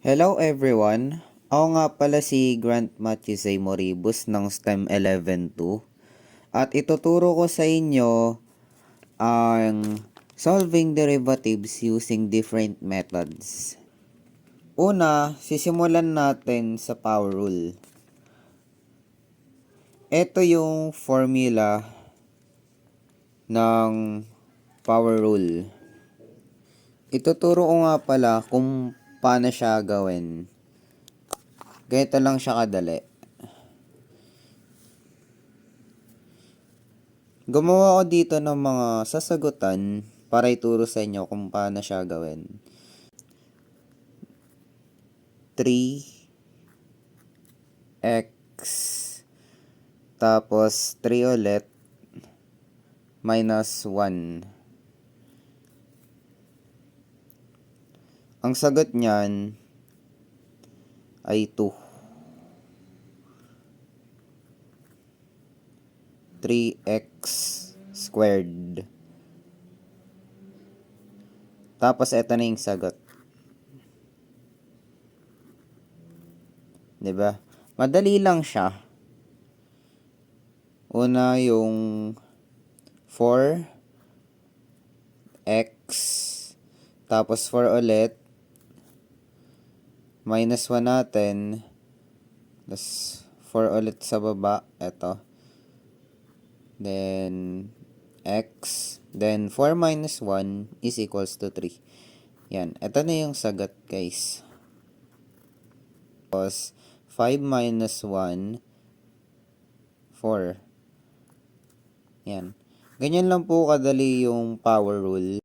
Hello everyone! Ako nga pala si Grant Matthew Zay Moribus ng STEM 11-2 at ituturo ko sa inyo ang solving derivatives using different methods. Una, sisimulan natin sa power rule. Ito yung formula ng power rule. Ituturo ko nga pala kung paano siya gawin. Ganito lang siya kadali. Gumawa ko dito ng mga sasagutan para ituro sa inyo kung paano siya gawin. 3x tapos 3 ulit minus 1. Ang sagot niyan ay 2. 3x squared. Tapos ito na yung sagot. 'Di ba? Madali lang siya. Una yung 4x tapos 4 ulit minus 1 natin. Tapos 4 ulit sa baba, ito. Then x, then 4 minus 1 is equals to 3. Yan, ito na yung sagot, guys. Tapos 5 minus 1, 4. Yan. Ganyan lang po kadali yung power rule.